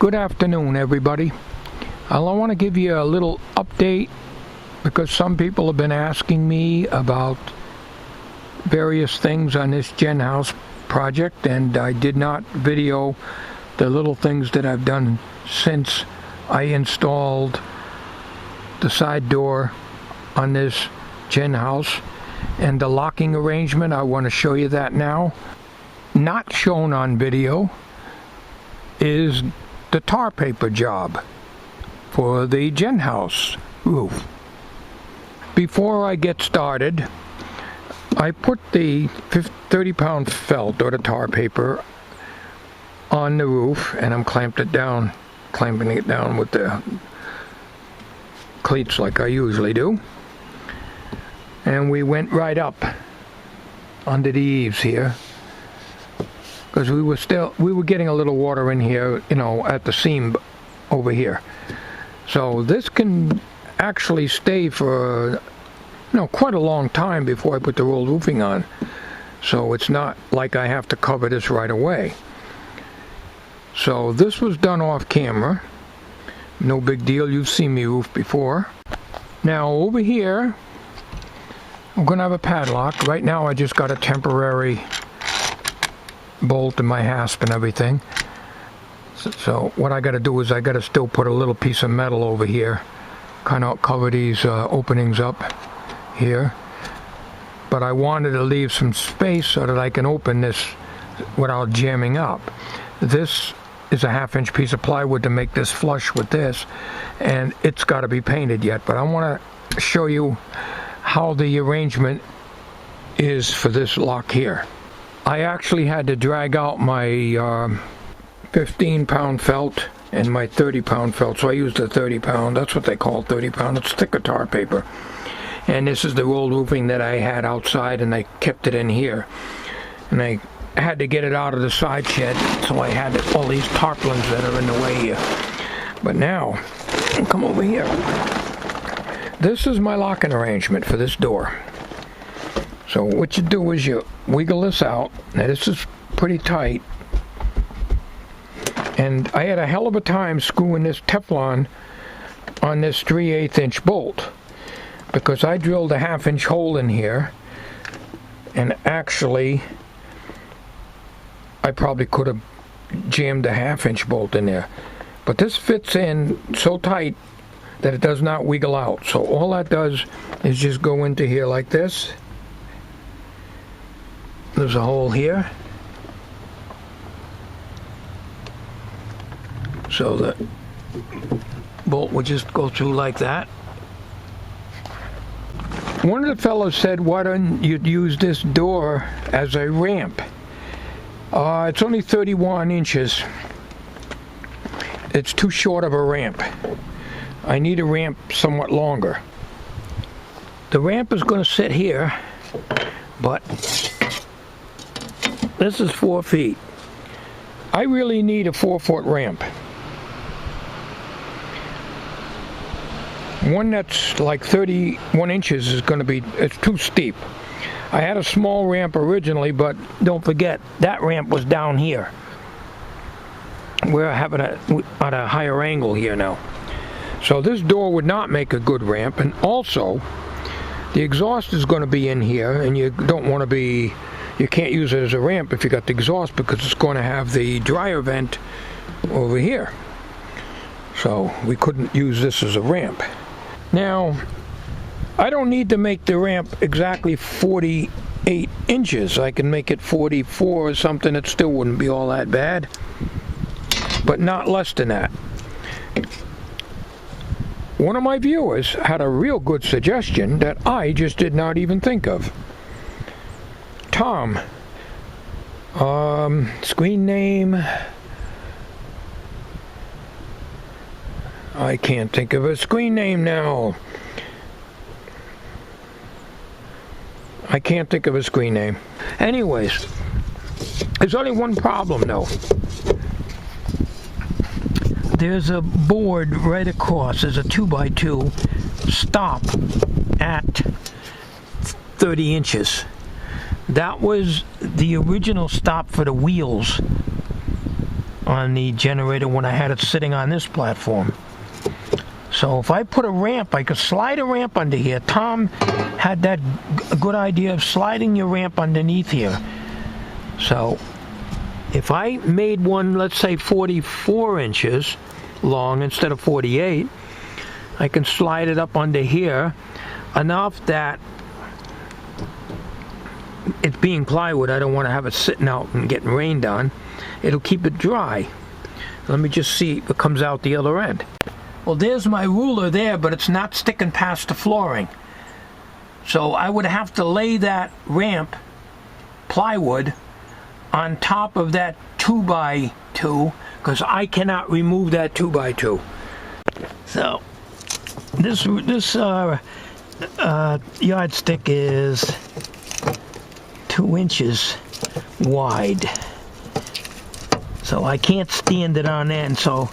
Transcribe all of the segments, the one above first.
Good afternoon, everybody. I want to give you a little update because some people have been asking me about various things on this Gen House project, and I did not video the little things that I've done since I installed the side door on this Gen House and the locking arrangement. I want to show you that now. Not shown on video is the tar paper job for the Gen House roof. Before I get started, I put the 30-pound felt or the tar paper on the roof, and I'm clamping it down with the cleats like I usually do. And we went right up under the eaves here, because we were getting a little water in here, at the seam over here. So this can actually stay for, quite a long time before I put the rolled roofing on. So it's not like I have to cover this right away. So this was done off camera. No big deal. You've seen me roof before. Now over here, I'm going to have a padlock. Right now I just got a temporary bolt in my hasp and everything. So what I got to do is I got to still put a little piece of metal over here, kind of cover these openings up here. But I wanted to leave some space so that I can open this without jamming up. This is a 1/2-inch piece of plywood to make this flush with this, and it's got to be painted yet. But I want to show you how the arrangement is for this lock here. I actually had to drag out my 15-pound felt and my 30-pound felt, so I used the 30-pound. That's what they call 30-pound. It's thicker tar paper. And this is the rolled roofing that I had outside, and I kept it in here. And I had to get it out of the side shed, so I had all these tarpaulins that are in the way here. But now, come over here. This is my locking arrangement for this door. So what you do is you wiggle this out. Now this is pretty tight. And I had a hell of a time screwing this Teflon on this 3/8-inch bolt, because I drilled a 1/2-inch hole in here, and actually I probably could have jammed a 1/2-inch bolt in there. But this fits in so tight that it does not wiggle out. So all that does is just go into here like this. There's a hole here, so the bolt would just go through like that. One of the fellows said, why don't you use this door as a ramp? It's only 31 inches. It's too short of a ramp. I need a ramp somewhat longer. The ramp is going to sit here, but this is 4 feet. I really need a 4-foot ramp. One that's like 31 inches is going to be, it's too steep. I had a small ramp originally, but don't forget, that ramp was down here. We're having it at a higher angle here now. So this door would not make a good ramp, and also the exhaust is going to be in here, and you don't want to be, you can't use it as a ramp if you got the exhaust, because it's going to have the dryer vent over here. So we couldn't use this as a ramp. Now, I don't need to make the ramp exactly 48 inches. I can make it 44 or something. It still wouldn't be all that bad, but not less than that. One of my viewers had a real good suggestion that I just did not even think of. Tom. Screen name. I can't think of a screen name now. I can't think of a screen name. Anyways, there's only one problem though. There's a board right across. There's a 2x2 stop at 30 inches. That was the original stop for the wheels on the generator when I had it sitting on this platform. So if I put a ramp, I could slide a ramp under here. Tom had that good idea of sliding your ramp underneath here. So if I made one, let's say 44 inches long instead of 48, I can slide it up under here enough that it's being plywood. I don't want to have it sitting out and getting rained on. It'll keep it dry. Let me just see what comes out the other end. Well, there's my ruler there, but it's not sticking past the flooring. So I would have to lay that ramp plywood on top of that 2x2 because I cannot remove that 2x2. So this yardstick is 2 inches wide. So I can't stand it on end. So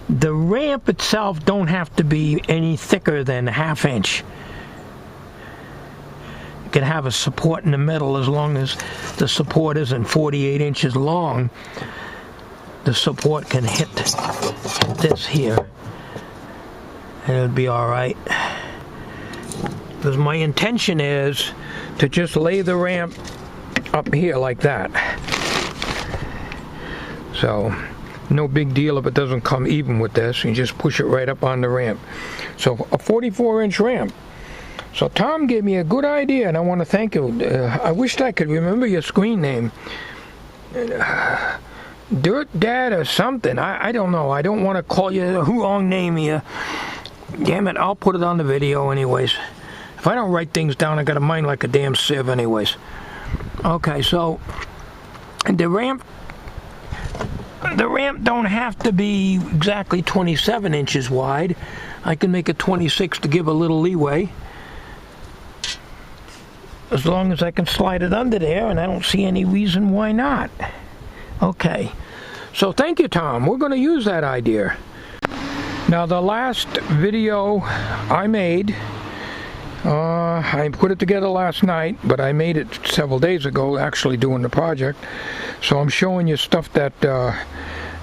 the ramp itself don't have to be any thicker than a 1/2 inch. You can have a support in the middle as long as the support isn't 48 inches long. The support can hit this here and it'll be alright. Because my intention is to just lay the ramp up here like that. So no big deal if it doesn't come even with this. You just push it right up on the ramp. So a 44-inch ramp. So Tom gave me a good idea, and I want to thank you. I wished I could remember your screen name. Dirt Dad or something. I don't know. I don't want to call you the wrong name here. Damn it, I'll put it on the video anyways. If I don't write things down, I got a mind like a damn sieve anyways. Okay, so the ramp don't have to be exactly 27 inches wide. I can make it 26 to give a little leeway. As long as I can slide it under there, and I don't see any reason why not. Okay, so thank you, Tom. We're going to use that idea. Now, the last video I made, I put it together last night, but I made it several days ago, actually doing the project. So I'm showing you stuff that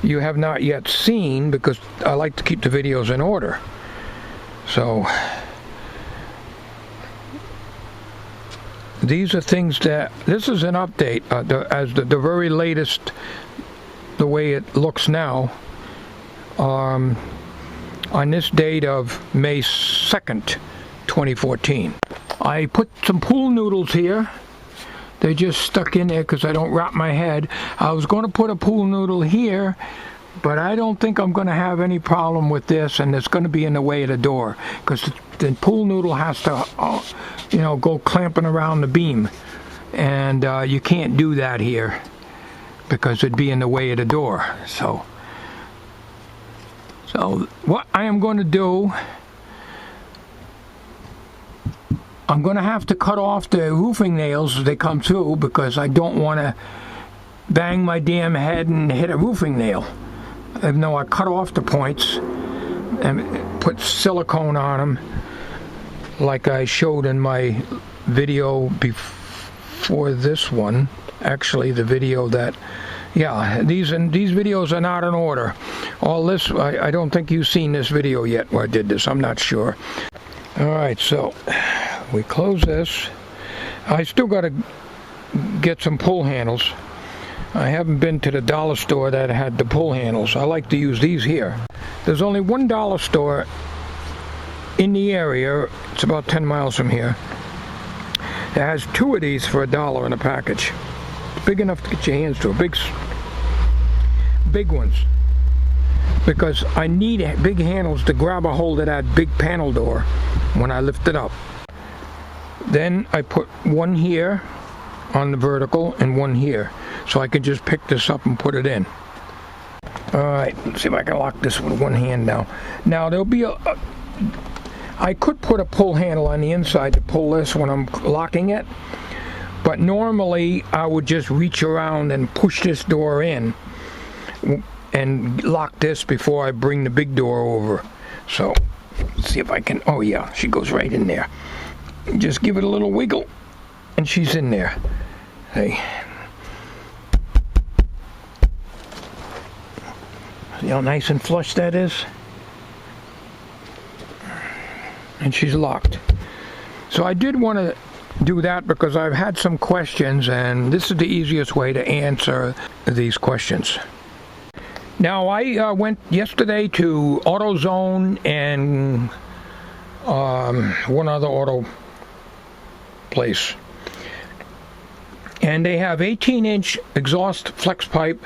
you have not yet seen, because I like to keep the videos in order. So these are things that, this is an update, as the very latest, the way it looks now, on this date of May 2nd, 2014. I put some pool noodles here. They just stuck in there because I don't wrap my head. I was going to put a pool noodle here, but I don't think I'm going to have any problem with this, and it's going to be in the way of the door because the pool noodle has to, go clamping around the beam, and you can't do that here because it'd be in the way of the door. So what I am going to do, I'm going to have to cut off the roofing nails as they come through because I don't want to bang my damn head and hit a roofing nail. Even though I cut off the points and put silicone on them like I showed in my video before this one. Actually, the video that, yeah, these videos are not in order. All this, I don't think you've seen this video yet where I did this. I'm not sure. Alright, so we close this. I still got to get some pull handles. I haven't been to the dollar store that had the pull handles. I like to use these here. There's only one dollar store in the area. It's about 10 miles from here. It has 2 of these for $1 in a package. It's big enough to get your hands to. Big ones. Because I need big handles to grab a hold of that big panel door when I lift it up. Then I put one here on the vertical and one here, so I can just pick this up and put it in. Alright, let's see if I can lock this with one hand now. Now there'll be I could put a pull handle on the inside to pull this when I'm locking it, but normally I would just reach around and push this door in and lock this before I bring the big door over. So let's see if I can. Oh yeah, she goes right in there. Just give it a little wiggle and she's in there. Hey, See how nice and flush that is? And she's locked. So I did want to do that because I've had some questions, and this is the easiest way to answer these questions. Now, I went yesterday to AutoZone and one other auto place, and they have 18-inch exhaust flex pipe,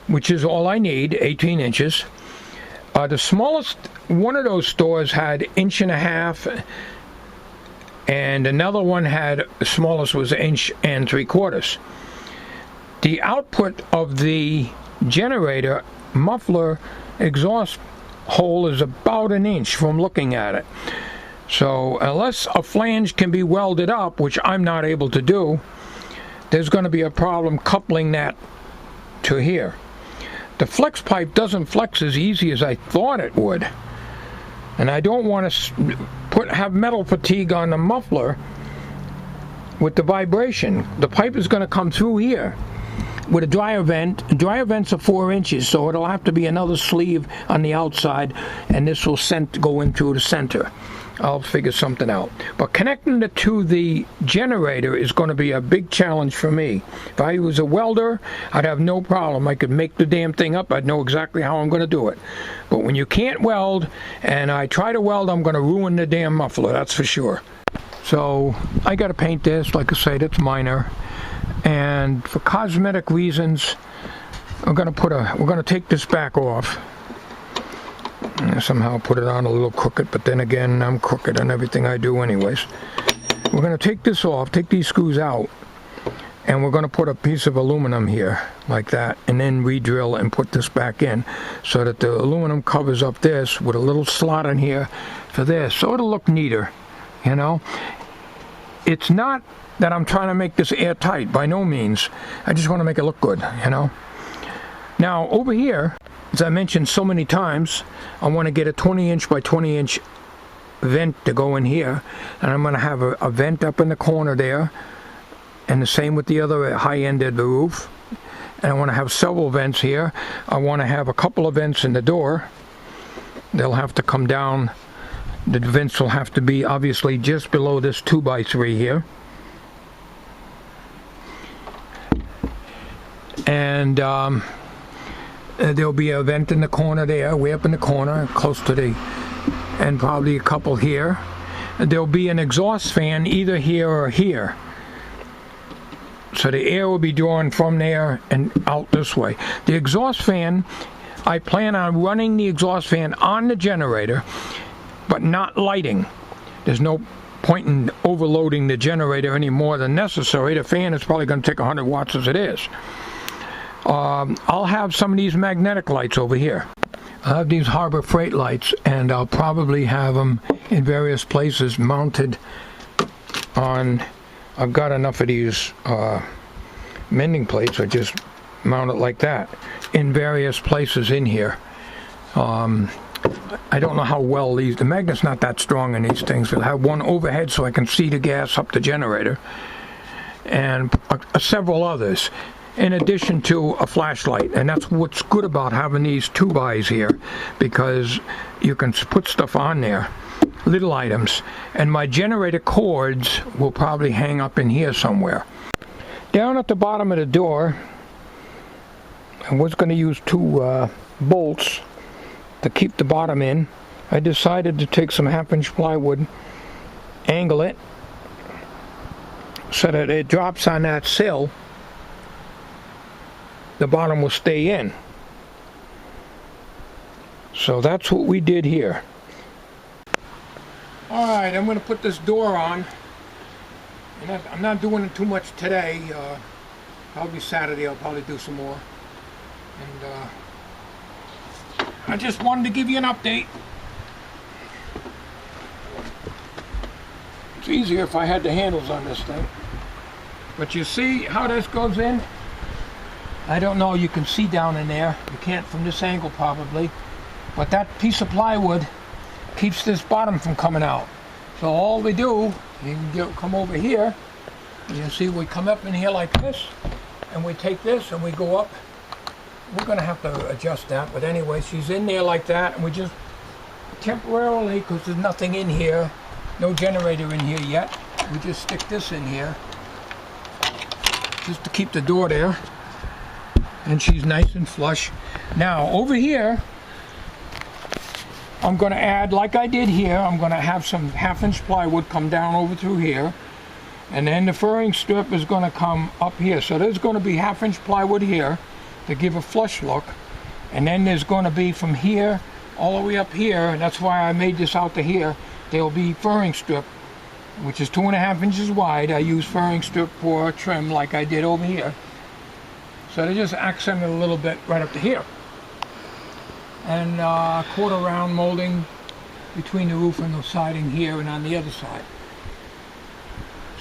which is all I need, 18 inches. The smallest one of those stores had 1.5 inches, and another one had, the smallest was 1.75 inches. The output of the generator muffler exhaust hole is about 1 inch from looking at it. So unless a flange can be welded up, which I'm not able to do, there's going to be a problem coupling that to here. The flex pipe doesn't flex as easy as I thought it would, and I don't want to have metal fatigue on the muffler with the vibration. The pipe is going to come through here with a dryer vent. Dryer vents are 4 inches, so it'll have to be another sleeve on the outside, and this will go into the center. I'll figure something out. But connecting it to the generator is going to be a big challenge for me. If I was a welder, I'd have no problem. I could make the damn thing up. I'd know exactly how I'm going to do it. But when you can't weld, and I try to weld, I'm going to ruin the damn muffler, that's for sure. So I got to paint this. Like I said, it's minor. And for cosmetic reasons, we're going to take this back off. And somehow put it on a little crooked, but then again, I'm crooked on everything I do anyways. We're going to take this off, take these screws out, and we're going to put a piece of aluminum here, like that, and then re-drill and put this back in, so that the aluminum covers up this with a little slot in here for this, so it'll look neater, you know? It's not that I'm trying to make this airtight, by no means. I just want to make it look good, you know? Now, over here, as I mentioned so many times, I want to get a 20-inch by 20-inch vent to go in here, and I'm going to have a vent up in the corner there, and the same with the other high end of the roof. And I want to have several vents here. I want to have a couple of vents in the door. They'll have to come down. The vents will have to be obviously just below this 2x3 here. And there'll be a vent in the corner there, way up in the corner, close to the, and probably a couple here. There'll be an exhaust fan either here or here. So the air will be drawn from there and out this way. The exhaust fan, I plan on running the exhaust fan on the generator, but not lighting. There's no point in overloading the generator any more than necessary. The fan is probably going to take 100 watts as it is. I'll have some of these magnetic lights over here. I'll have these Harbor Freight lights, and I'll probably have them in various places mounted on, I've got enough of these mending plates, I just mount it like that, in various places in here. I don't know how well the magnet's not that strong in these things. We'll have one overhead so I can see the gas up the generator, and several others, in addition to a flashlight. And that's what's good about having these 2x here, because you can put stuff on there, little items. And my generator cords will probably hang up in here somewhere. Down at the bottom of the door, I was going to use 2 bolts to keep the bottom in. I decided to take some 1/2-inch plywood, angle it so that it drops on that sill. The bottom will stay in. So that's what we did here. Alright, I'm going to put this door on. And I'm not doing it too much today. Probably Saturday I'll probably do some more. And I just wanted to give you an update. It's easier if I had the handles on this thing. But you see how this goes in? I don't know, you can see down in there. You can't from this angle probably. But that piece of plywood keeps this bottom from coming out. So all we do, you can come over here. You see we come up in here like this. And we take this and we go up we're gonna have to adjust that, but anyway, she's in there like that, and we just temporarily, because there's nothing in here, no generator in here yet, we just stick this in here just to keep the door there, and she's nice and flush. Now over here I'm going to add, like I did here, I'm going to have some 1/2-inch plywood come down over through here, and then the furring strip is going to come up here. So there's going to be 1/2-inch plywood here to give a flush look, and then there's going to be from here all the way up here, and that's why I made this out to here. There'll be furring strip, which is 2.5 inches wide. I use furring strip for trim like I did over here. So they just accent it a little bit right up to here. And quarter round molding between the roof and the siding here and on the other side.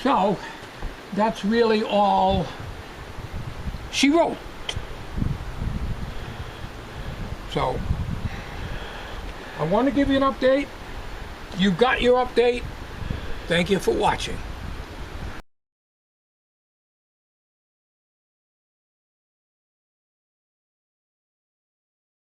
So that's really all she wrote. So I want to give you an update. You got your update. Thank you for watching.